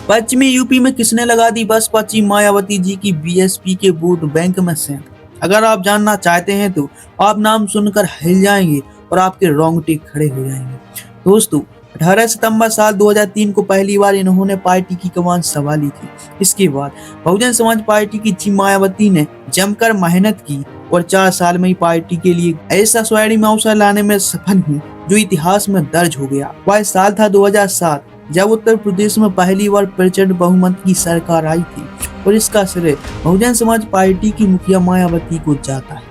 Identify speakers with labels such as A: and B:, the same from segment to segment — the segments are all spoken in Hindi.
A: पश्चिमी यूपी में किसने लगा दी बसपा चीफ मायावती जी की बीएसपी के वोट बैंक में सेंध। अगर आप जानना चाहते हैं तो आप नाम सुनकर हिल जाएंगे और आपके रोंगटे खड़े हो जाएंगे। दोस्तों, 18 सितंबर साल 2003 को पहली बार इन्होंने पार्टी की कमान संभाली थी। इसके बाद बहुजन समाज पार्टी की चीफ मायावती ने जमकर मेहनत की और 4 साल में ही पार्टी के लिए ऐसा स्वर्णिम अवसर लाने में सफल हुई जो इतिहास में दर्ज हो गया। वह साल था 2007 जब उत्तर प्रदेश में पहली बार प्रचंड बहुमत की सरकार आई थी और इसका श्रेय बहुजन समाज पार्टी की मुखिया मायावती को जाता है।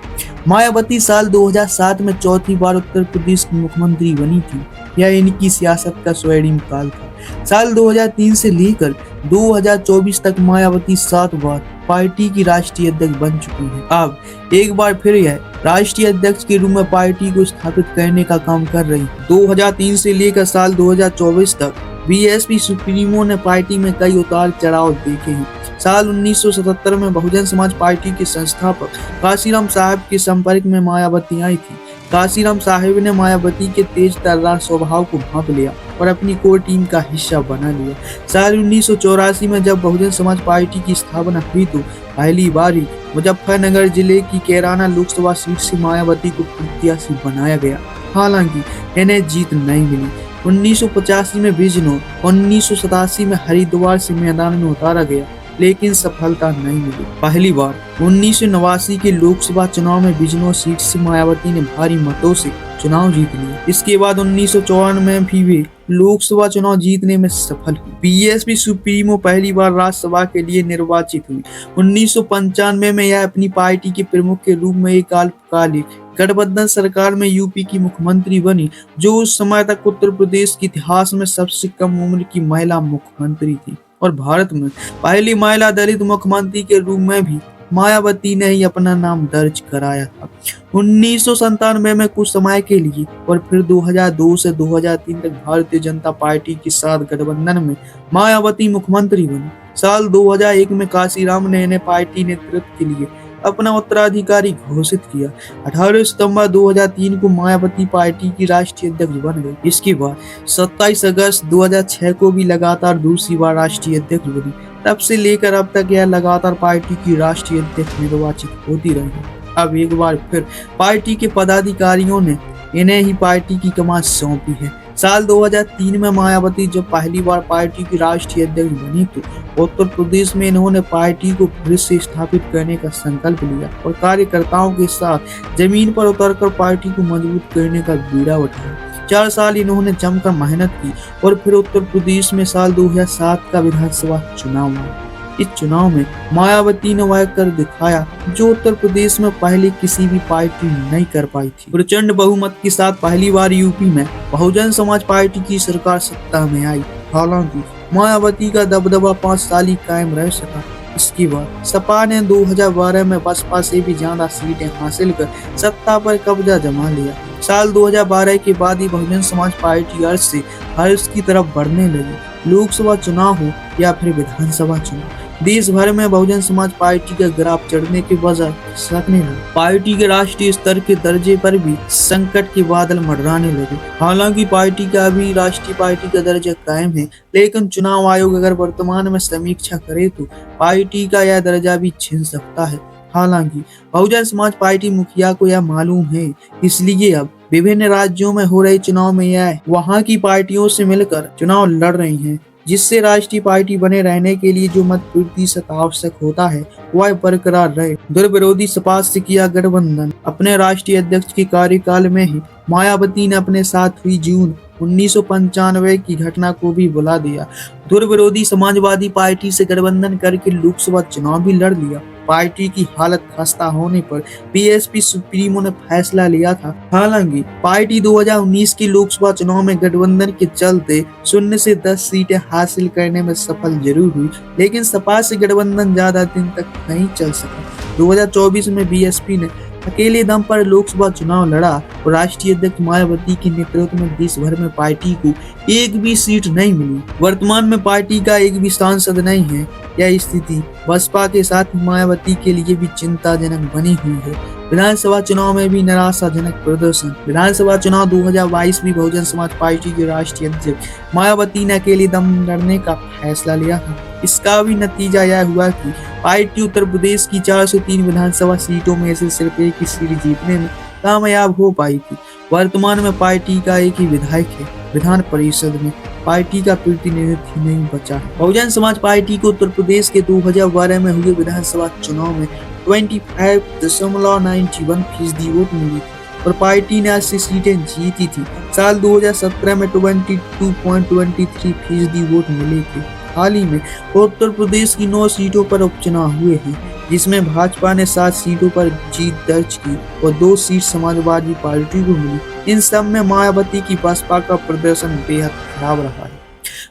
A: मायावती साल 2007 में चौथी बार उत्तर प्रदेश की मुख्यमंत्री बनी थी। यह इनकी सियासत का स्वर्णिम काल था। साल 2003 से लेकर 2024 तक मायावती 7 बार पार्टी की राष्ट्रीय अध्यक्ष बन चुकी है। अब एक बार फिर यह राष्ट्रीय अध्यक्ष के रूप में पार्टी को स्थापित करने का काम कर रही है। 2003 से लेकर साल 2024 तक बीएसपी सुप्रीमो ने पार्टी में कई उतार चढ़ाव देखे हैं। साल 1977 में बहुजन समाज पार्टी के संस्थापक काशीराम साहब के संपर्क में मायावती आई थी। काशीराम साहब ने मायावती के तेज तर्रार स्वभाव को भांप लिया और अपनी कोर टीम का हिस्सा बना लिया। साल 1984 में जब बहुजन समाज पार्टी की स्थापना हुई तो पहली बार ही मुजफ्फरनगर जिले की कैराना लोकसभा सीट से मायावती को प्रत्याशी बनाया गया। हालांकि इन्हें जीत नहीं मिली। 1985 में बिजनौर, 1987 में हरिद्वार से मैदान में उतारा गया, लेकिन सफलता नहीं मिली। पहली बार 1989 के लोकसभा चुनाव में बिजनौर सीट से मायावती ने भारी मतों से चुनाव जीत लिया। इसके बाद 1954 में भी वे लोकसभा चुनाव जीतने में सफल हुई। बीएसपी सुप्रीमो पहली बार राज्यसभा के लिए निर्वाचित हुई। 1995 में यह अपनी पार्टी के प्रमुख के रूप में एक अल्पकालिक गठबंधन सरकार में यूपी की मुख्यमंत्री बनी, जो उस समय तक उत्तर प्रदेश के इतिहास में सबसे कम उम्र की महिला मुख्यमंत्री थी और भारत में पहली महिला दलित मुख्यमंत्री के रूप में भी मायावती ने ही अपना नाम दर्ज कराया था। 1997 में कुछ समय के लिए और फिर 2002 से 2003 तक भारतीय जनता पार्टी के साथ गठबंधन में मायावती मुख्यमंत्री बनी। साल 2001 में काशीराम ने इन्हें पार्टी नेतृत्व के लिए अपना उत्तराधिकारी घोषित किया। 18 सितंबर 2003 को मायावती पार्टी की राष्ट्रीय अध्यक्ष बन गई। इसके बाद 27 अगस्त 2006 को भी लगातार दूसरी बार राष्ट्रीय अध्यक्ष बनी। तब से लेकर अब तक यह लगातार पार्टी की राष्ट्रीय अध्यक्ष निर्वाचित होती रही। अब एक बार फिर पार्टी के पदाधिकारियों ने इन्हें ही पार्टी की कमान सौंपी है। साल 2003 में मायावती जब पहली बार पार्टी की राष्ट्रीय अध्यक्ष बनी तो उत्तर प्रदेश में इन्होंने पार्टी को फिर से स्थापित करने का संकल्प लिया और कार्यकर्ताओं के साथ जमीन पर उतरकर पार्टी को मजबूत करने का बीड़ा उठाया। 4 साल इन्होंने जमकर मेहनत की और फिर उत्तर प्रदेश में साल 2007 का विधानसभा चुनाव हुआ। इस चुनाव में मायावती ने वह कर दिखाया जो उत्तर प्रदेश में पहले किसी भी पार्टी नहीं कर पाई थी। प्रचंड बहुमत के साथ पहली बार यूपी में बहुजन समाज पार्टी की सरकार सत्ता में आई। हालांकि मायावती का दबदबा 5 साल ही कायम रह सका। इसके बाद सपा ने 2012 में बसपा से भी ज्यादा सीटें हासिल कर सत्ता पर कब्जा जमा लिया। साल 2012 के बाद ही बहुजन समाज पार्टी अर्श से हर्ष की तरफ बढ़ने लगी। लोकसभा चुनाव हो या फिर विधानसभा चुनाव, देश भर में बहुजन समाज पार्टी का ग्राफ चढ़ने के बजाय खिसकने लगा। पार्टी के राष्ट्रीय स्तर के दर्जे पर भी संकट के बादल मंडराने लगे। हालांकि पार्टी का अभी राष्ट्रीय पार्टी का दर्जा कायम है, लेकिन चुनाव आयोग अगर वर्तमान में समीक्षा करे तो पार्टी का यह दर्जा भी छीन सकता है। हालांकि बहुजन समाज पार्टी मुखिया को यह मालूम है, इसलिए अब विभिन्न राज्यों में हो रहे चुनाव में यह वहां की पार्टियों से मिलकर चुनाव लड़ रही हैं, जिससे राष्ट्रीय पार्टी बने रहने के लिए जो मत प्रतिशत आवश्यक होता है वह बरकरार रहे। दुर्विरोधी सपा से किया गठबंधन। अपने राष्ट्रीय अध्यक्ष के कार्यकाल में ही मायावती ने अपने साथ हुई जून 1995 की घटना को भी बुला दिया। दुर्विरोधी समाजवादी पार्टी से गठबंधन करके लोकसभा चुनाव भी लड़ लिया। पार्टी की हालत खस्ता होने पर बीएसपी सुप्रीमो ने फैसला लिया था। हालांकि पार्टी 2019 के लोकसभा चुनाव में गठबंधन के चलते 0 से 10 सीटें हासिल करने में सफल जरूर हुई, लेकिन सपा से गठबंधन ज्यादा दिन तक नहीं चल सका। 2024 में बीएसपी ने अकेले दम पर लोकसभा चुनाव लड़ा और राष्ट्रीय अध्यक्ष मायावती के नेतृत्व में देश भर में पार्टी को एक भी सीट नहीं मिली। वर्तमान में पार्टी का एक भी सांसद नहीं है। यह स्थिति बसपा के साथ मायावती के लिए भी चिंताजनक बनी हुई है। विधानसभा चुनाव में भी निराशाजनक प्रदर्शन। विधानसभा चुनाव 2022 में बहुजन समाज पार्टी के राष्ट्रीय अध्यक्ष मायावती ने अकेले दम लड़ने का फैसला लिया था। इसका भी नतीजा यह हुआ कि पार्टी उत्तर प्रदेश की 403 विधानसभा सीटों में से सिर्फ एक ही सीट जीतने में कामयाब हो पाई थी। वर्तमान में पार्टी का एक ही विधायक है। विधान परिषद में पार्टी का प्रतिनिधित्व नहीं बचा है। बहुजन समाज पार्टी को उत्तर प्रदेश के 2012 में हुए विधानसभा चुनाव में 25.91% वोट मिली थी और पार्टी ने 80 सीटें जीती थी। साल 2017 में 22.23% वोट मिले थे। हाल ही में उत्तर प्रदेश की 9 सीटों पर उपचुनाव हुए हैं, जिसमें भाजपा ने 7 सीटों पर जीत दर्ज की और 2 सीट समाजवादी पार्टी को मिली। इन सब में मायावती की बसपा का प्रदर्शन बेहद खराब रहा है।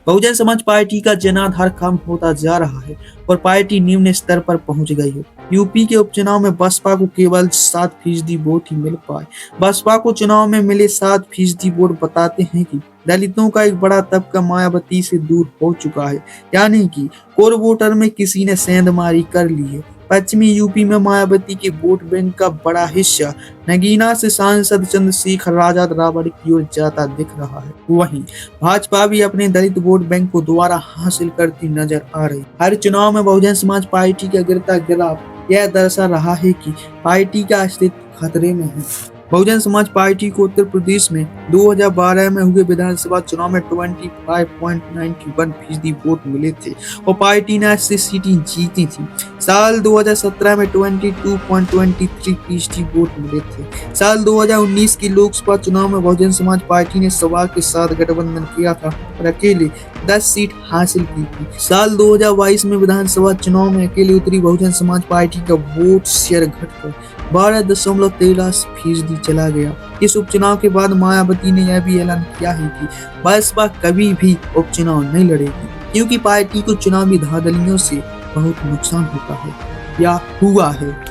A: बहुजन समाज पार्टी का जनाधार कम होता जा रहा है और पार्टी निम्न स्तर पर पहुंच गई है। यूपी के उपचुनाव में बसपा को केवल 7% वोट ही मिल पाए। बसपा को चुनाव में मिले 7% वोट बताते हैं कि दलितों का एक बड़ा तबका मायावती से दूर हो चुका है, यानी कि कोर वोटर में किसी ने सेंधमारी कर ली है। पश्चिमी यूपी में मायावती के वोट बैंक का बड़ा हिस्सा नगीना से सांसद चंद्रशेखर आजाद रावण की ओर जाता दिख रहा है। वहीं भाजपा भी अपने दलित वोट बैंक को दोबारा हासिल करती नजर आ रही। हर चुनाव में बहुजन समाज पार्टी का गिरता ग्राफ यह दर्शा रहा है कि पार्टी का अस्तित्व खतरे में है। बहुजन समाज पार्टी को उत्तर प्रदेश में 2012 में हुए विधानसभा चुनाव में 25.91% वोट मिले थे और पार्टी ने 80 सीटें जीती थी। साल 2017 में 22.23% वोट मिले थे। साल 2019 के लोकसभा चुनाव में बहुजन समाज पार्टी ने सपा के साथ गठबंधन किया था और अकेले 10 सीट हासिल की थी। साल 2022 में विधानसभा चुनाव में अकेले उतरी बहुजन समाज पार्टी का वोट शेयर घटकर 12.13% चला गया। इस उपचुनाव के बाद मायावती ने यह भी ऐलान किया है कि बसपा कभी भी उपचुनाव नहीं लड़ेगी, क्योंकि पार्टी को चुनावी धांधलियों से बहुत नुकसान होता है या हुआ है।